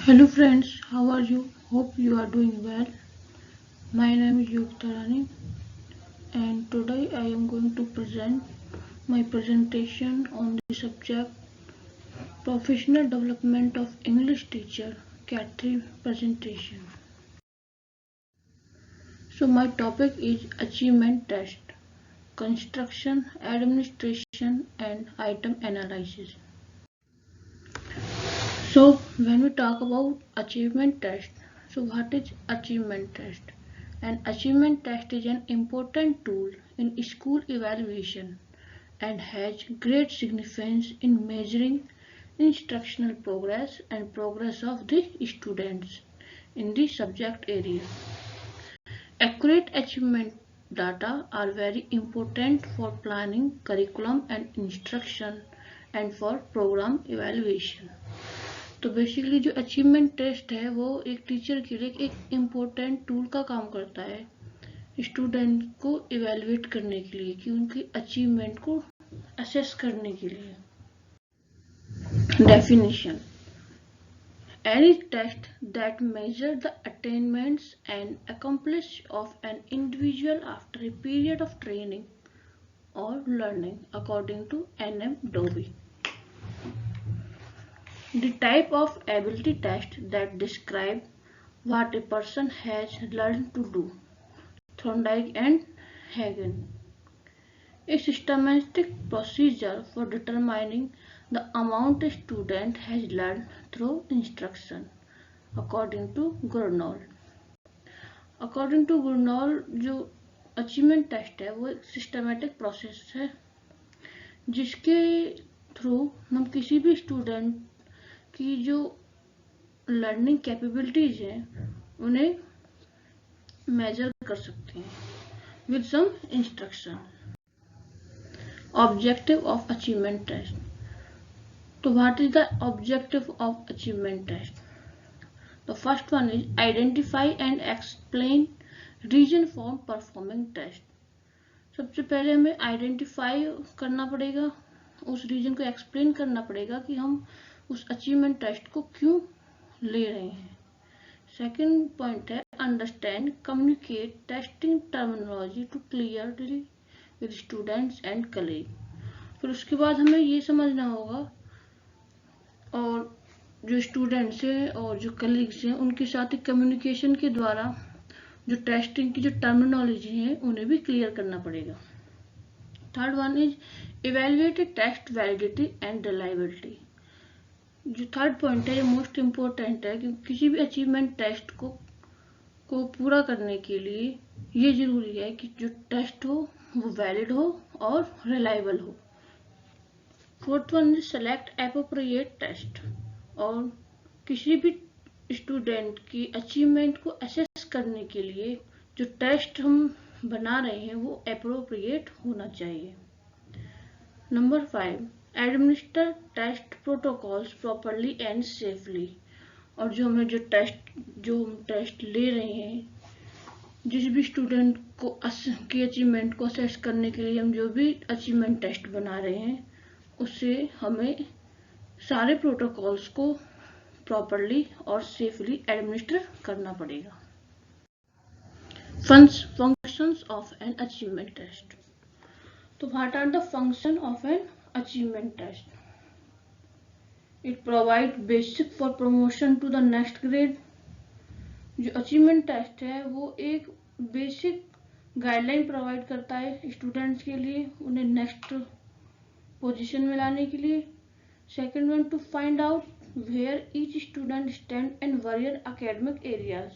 Hello friends, how are you? Hope you are doing well. My name is Yogita Rani and today I am going to present my presentation on the subject Professional Development of English Teacher Cat 3 presentation. So my topic is Achievement Test, Construction, Administration and Item Analysis. So when we talk about achievement test, so what is achievement test? An achievement test is an important tool in school evaluation and has great significance in measuring instructional progress and progress of the students in the subject area. Accurate achievement data are very important for planning curriculum and instruction and for program evaluation. तो basically जो achievement test है वो एक teacher के लिए एक important tool का काम करता है स्टूडेंट को इवेलुएट करने के लिए कि उनकी अचीवमेंट को असेस करने के लिए. Definition: any test that measures the attainments and accomplishments of an individual after a period of training or learning according to N.M. Dovey. The type of ability test that describe what a person has learned to do. Thorndike and Hagen. A systematic procedure for determining the amount a student has learned through instruction, according to Gurnall. According to Gurnall, जो achievement test है वो एक systematic process है जिसके through हम किसी भी student की जो लर्निंग कैपेबिलिटीज हैं उन्हें मेजर कर सकते हैं with some instruction. Objective of achievement test. तो what is the objective of achievement test? The first one is identify and explain reason for performing test. सबसे पहले हमें आइडेंटिफाई करना पड़ेगा, उस रीजन को एक्सप्लेन करना पड़ेगा कि हम उस अचीवमेंट टेस्ट को क्यों ले रहे हैं. सेकेंड पॉइंट है understand communicate testing terminology to clearly with students and colleague. फिर उसके बाद हमें ये समझना होगा और जो स्टूडेंट्स हैं और जो कलीग्स हैं उनके साथ कम्युनिकेशन के द्वारा जो टेस्टिंग की जो टर्मिनोलॉजी है उन्हें भी क्लियर करना पड़ेगा. Third one is evaluated test validity and reliability. जो थर्ड पॉइंट है ये मोस्ट इम्पोर्टेंट है क्योंकि किसी भी अचीवमेंट टेस्ट को पूरा करने के लिए ये जरूरी है कि जो टेस्ट हो वो वैलिड हो और रिलायबल हो. Fourth one is select appropriate test. और किसी भी स्टूडेंट की अचीवमेंट को असेस करने के लिए जो टेस्ट हम बना रहे हैं वो एप्रोप्रिएट होना चाहिए. Number 5, administer test protocols properly and safely. और जो हम टेस्ट ले रहे हैं, जिस भी स्टूडेंट को की अचीवमेंट को असेस करने के लिए हम जो भी अचीवमेंट टेस्ट बना रहे हैं उससे हमें सारे प्रोटोकॉल्स को प्रॉपरली और सेफली एडमिनिस्टर करना पड़ेगा. Functions of an achievement test. तो what are the function of an achievement test? It provides basic for promotion to the next grade. जो अचीवमेंट टेस्ट है वो एक बेसिक गाइडलाइन प्रोवाइड करता है स्टूडेंट्स के लिए उन्हें नेक्स्ट पोजीशन में लाने के लिए. Second one to find out where each student stand and various academic areas.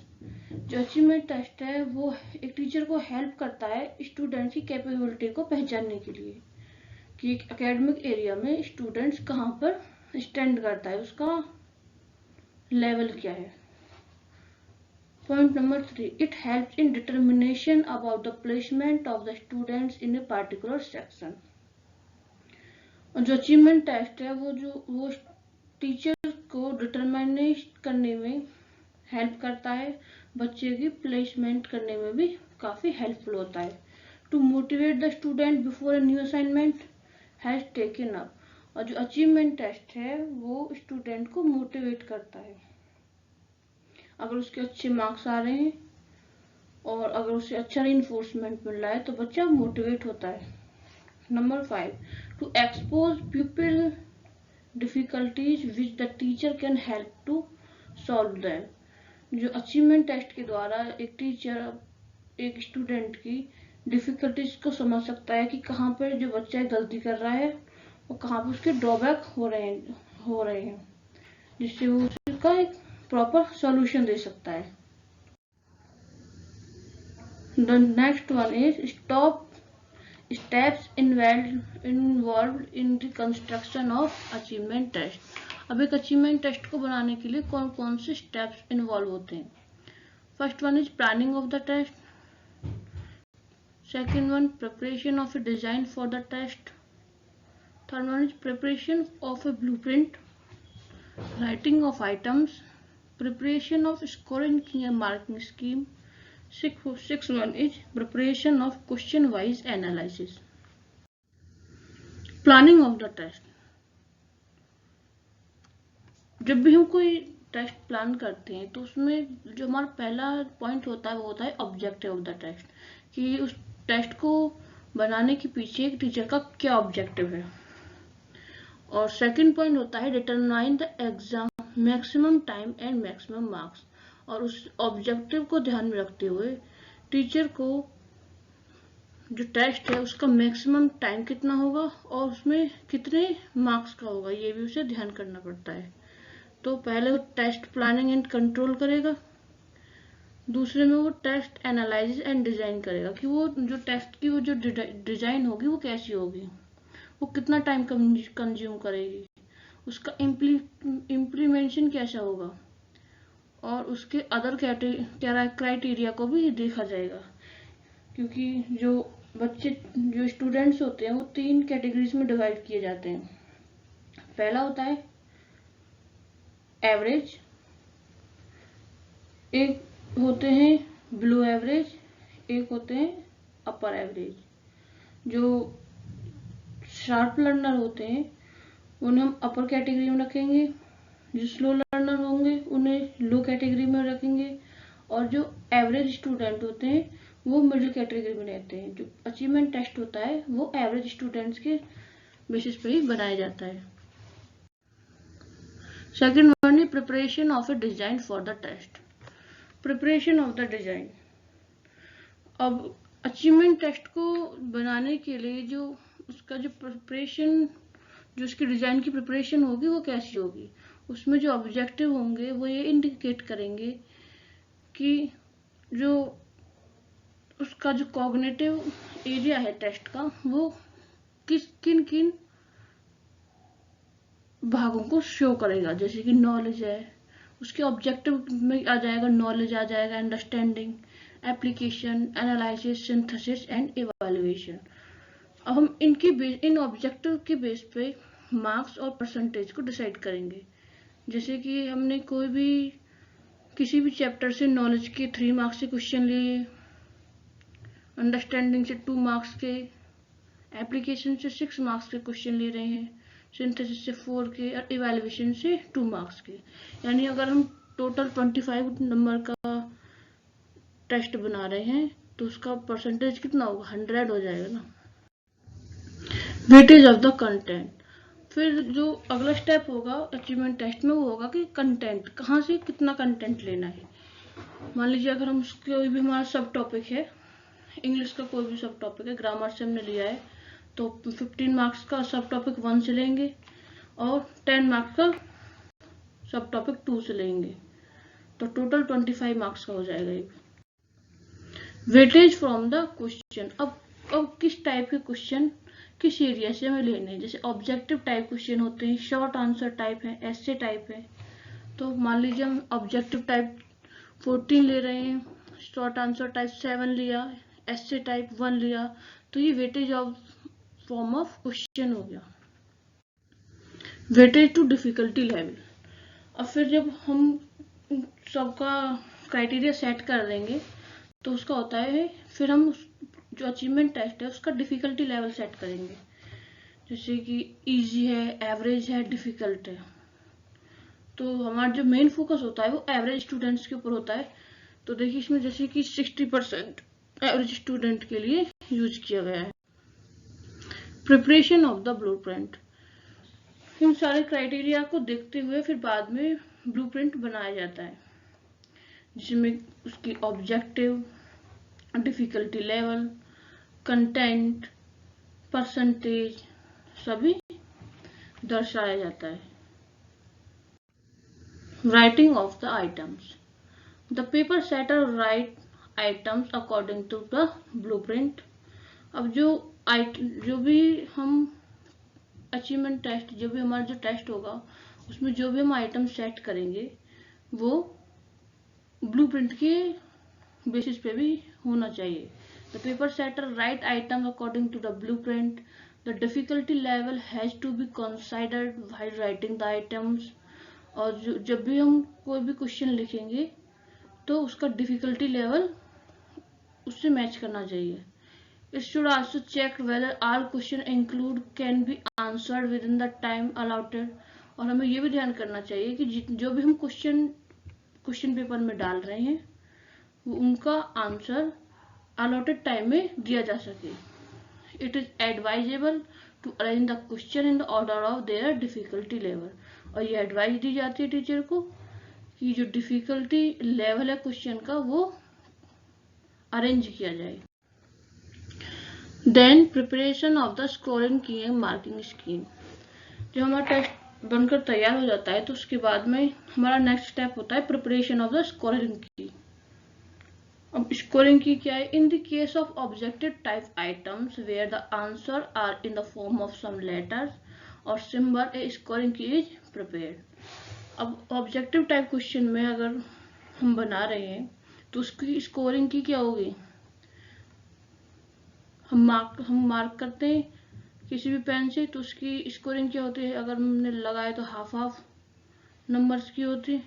जो अचीवमेंट टेस्ट है वो एक टीचर को हेल्प करता है स्टूडेंट्स की कैपेबिलिटी को पहचानने के लिए कि एक एकेडमिक एरिया में स्टूडेंट्स कहाँ पर स्टैंड करता है, उसका लेवल क्या है. Point number 3, it helps in determination about the placement of the students in a particular section. और जो अचीवमेंट टेस्ट है वो टीचर को डिटरमाइनेट करने में हेल्प करता है, बच्चे की प्लेसमेंट करने में भी काफी हेल्पफुल होता है. To motivate the student before a new assignment has taken up. और जो अचीवमेंट टेस्ट है वो स्टूडेंट को मोटिवेट करता है अगर उसके अच्छे मार्क्स आ रहे हैं और अगर उसे अच्छा रीइंफोर्समेंट मिल रहा है तो बच्चा मोटिवेट होता है। Number 5, to expose people difficulties which the teacher can help to solve them. जो अचीवमेंट टेस्ट के द्वारा एक टीचर एक स्टूडेंट की डिफिकल्टीज को समझ सकता है कि कहाँ पर जो बच्चा गलती कर रहा है और कहाँ पर उसके ड्रॉबैक हो रहे हैं जिससे वो उसका एक प्रॉपर सॉल्यूशन दे सकता है। The next one is steps involved in the construction of achievement test. अब एक अचीवमेंट टेस्ट को बनाने के लिए कौन कौन से स्टेप्स इन्वॉल्व होते हैं। First one is planning of the test, second one preparation of a design for the test, third one is preparation of a blueprint, writing of items, preparation of scoring marking scheme, sixth one is preparation of question wise analysis. Planning of the test. जब भी हम कोई test plan करते हैं तो उसमें जो हमारा पहला पॉइंट होता है वो होता है ऑब्जेक्टिव ऑफ द टेस्ट, कि उस टेस्ट को बनाने के पीछे एक टीचर का क्या ऑब्जेक्टिव है। और सेकंड पॉइंट होता है determine the exam maximum time and maximum marks. और उस ऑब्जेक्टिव को ध्यान में रखते हुए टीचर को जो टेस्ट है उसका मैक्सिमम टाइम कितना होगा और उसमें कितने मार्क्स का होगा, ये भी उसे ध्यान करना पड़ता है। तो पहले वो टेस्ट प्लानिंग एंड कंट्रोल करेगा, दूसरे में वो टेस्ट एनालिसिस एंड डिजाइन करेगा कि वो जो टेस्ट की वो जो डिजाइन होगी वो कैसी होगी, वो कितना टाइम कंज्यूम करेगी, उसका इम्प्लीमेंटेशन कैसा होगा और उसके अदर क्राइटेरिया को भी देखा जाएगा। क्योंकि जो स्टूडेंट्स होते हैं वो 3 कैटेगरीज में डिवाइड किए जाते हैं। पहला होता है एवरेज, एक होते हैं बिलो एवरेज, एक होते हैं अपर एवरेज। जो शार्प लर्नर होते हैं उन्हें हम अपर कैटेगरी में रखेंगे, जो स्लो लर्नर होंगे उन्हें लो कैटेगरी में रखेंगे और जो एवरेज स्टूडेंट होते हैं वो मिडिल कैटेगरी में रहते हैं। जो अचीवमेंट टेस्ट होता है वो एवरेज स्टूडेंट्स के बेसिस पे ही बनाया जाता है। Second one is preparation of a design for the test. Preparation of the design. अब अचीवमेंट टेस्ट को बनाने के लिए जो उसका जो प्रिपरेशन, जो उसकी डिजाइन की प्रिपरेशन होगी वो कैसी होगी, उसमें जो ऑब्जेक्टिव होंगे वो ये इंडिकेट करेंगे कि जो उसका जो कॉग्निटिव एरिया है टेस्ट का वो किन किन भागों को शो करेगा। जैसे कि नॉलेज है, उसके ऑब्जेक्टिव में आ जाएगा नॉलेज, आ जाएगा understanding, application, analysis, synthesis and evaluation. अब हम इन ऑब्जेक्टिव के बेस पे मार्क्स और परसेंटेज को डिसाइड करेंगे। जैसे कि हमने किसी भी चैप्टर से नॉलेज के 3 मार्क्स से क्वेश्चन लिए, अंडरस्टैंडिंग से 2 मार्क्स के, एप्लीकेशन से 6 मार्क्स के क्वेश्चन ले रहे हैं, सिंथेसिस से 4 के और इवैल्यूएशन से 2 मार्क्स के। यानी अगर हम टोटल 25 नंबर का टेस्ट बना रहे हैं तो उसका परसेंटेज कितना होगा, 100 हो जाएगा ना। Weightage of the content. फिर जो अगला स्टेप होगा अचीवमेंट टेस्ट में वो होगा कि कंटेंट, कहाँ से कितना कंटेंट लेना है। मान लीजिए अगर हम कोई भी हमारा सब टॉपिक है, इंग्लिश का कोई भी सब टॉपिक है, ग्रामर से हमने लिया है तो 15 मार्क्स का सब टॉपिक 1 से लेंगे और 10 मार्क्स का सब टॉपिक 2 से लेंगे, तो टोटल 25 मार्क्स का हो जाएगा ये। Weightage from the question. अब किस टाइप के क्वेश्चन किस एरिया से हमें लेने हैं। जैसे ऑब्जेक्टिव टाइप क्वेश्चन होते हैं, शॉर्ट आंसर टाइप है, एसे टाइप है। तो मान लीजिए हम ऑब्जेक्टिव टाइप 14 ले रहे हैं, शॉर्ट आंसर टाइप 7 लिया, एसे टाइप 1 लिया, तो ये weightage of form of question हो गया। Weightage to difficulty level. अब फिर जब हम सबका क्राइटेरिया सेट कर देंगे तो उसका होता है फिर हम जो अचीवमेंट टेस्ट है उसका डिफिकल्टी लेवल सेट करेंगे। जैसे कि इजी है, एवरेज है, डिफिकल्ट है। तो हमारा जो मेन फोकस होता है वो एवरेज स्टूडेंट्स के ऊपर होता है। तो देखिए इसमें जैसे कि 60% एवरेज स्टूडेंट के लिए यूज किया गया है। प्रिपरेशन ऑफ द ब्लूप्रिंट, इन सारे क्राइटेरिया को देखते हुए फिर बाद में ब्लूप्रिंट बनाया जाता है, जिसमें उसकी objective, difficulty level, content, percentage सभी दर्शाया जाता है। Writing of the items, the paper setter write items according to the blueprint. अब जो भी हम अचीवमेंट टेस्ट, जो भी हमारा जो टेस्ट होगा उसमें जो भी हम आइटम सेट करेंगे वो ब्लूप्रिंट के बेसिस पे भी होना चाहिए। The paper setter write item according to the blueprint, the difficulty level has to be considered while writing the items. और जब भी हम कोई भी क्वेश्चन लिखेंगे तो उसका डिफिकल्टी लेवल उससे मैच करना चाहिए। It should also check whether all question include can be answered within the time allotted। और हमें ये भी ध्यान करना चाहिए कि जो भी हम क्वेश्चन पेपर में डाल रहे हैं वो उनका आंसर allotted टाइम में दिया जा सके। It is advisable to arrange the question in the order of their difficulty level। और ये एडवाइस दी जाती है टीचर को कि जो डिफिकल्टी लेवल है क्वेश्चन का वो अरेंज किया जाए। Then preparation of the scoring key and marking scheme, जब हमारा टेस्ट बनकर तैयार हो जाता है तो उसके बाद में हमारा नेक्स्ट स्टेप होता है प्रिपरेशन ऑफ द स्कोरिंग की। अब स्कोरिंग की क्या है? In the case of objective type items where the answer are in the form of some letters और symbol, a scoring key is prepared. अब objective type question में अगर हम बना रहे हैं तो उसकी स्कोरिंग की क्या होगी? हम मार्क करते हैं किसी भी पेन से तो उसकी स्कोरिंग क्या होती है? अगर हमने लगाए तो हाफ नंबर्स की होती है।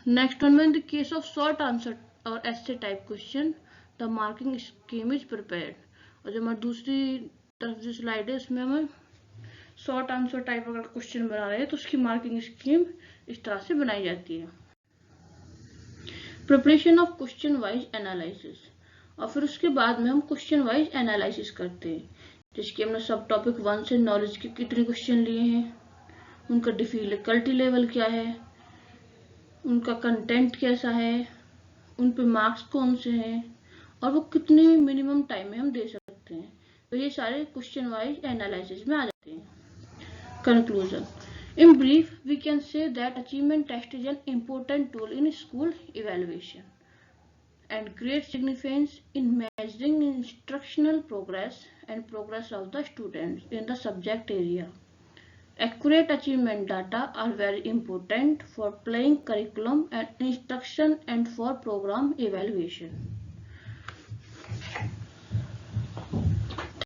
नेक्स्ट वन में in the case of short answer और essay type question the marking scheme is prepared. और जो हमारी दूसरी तरफ जो स्लाइड है उसमें हमें शॉर्ट आंसर टाइप अगर क्वेश्चन बना रहे हैं तो उसकी मार्किंग स्कीम इस तरह से बनाई जाती है। Preparation of question wise analysis, और फिर उसके बाद में हम क्वेश्चन वाइज एनालिसिस करते हैं, जिसके हमने सब टॉपिक 1 से नॉलेज के कितने क्वेश्चन लिए हैं, उनका डिफिकल्टी लेवल क्या है, उनका कंटेंट कैसा है, उन पे मार्क्स कौन से हैं और वो कितने मिनिमम टाइम में हम दे सकते हैं। तो ये सारे क्वेश्चन वाइज एनालिसिस में आ जाते हैं। Conclusion, in brief we can say that achievement test is an important tool in school evaluation and great significance in measuring instructional progress and progress of the students in the subject area. Accurate achievement data are very important for planning curriculum and instruction and for program evaluation.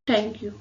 Thank you.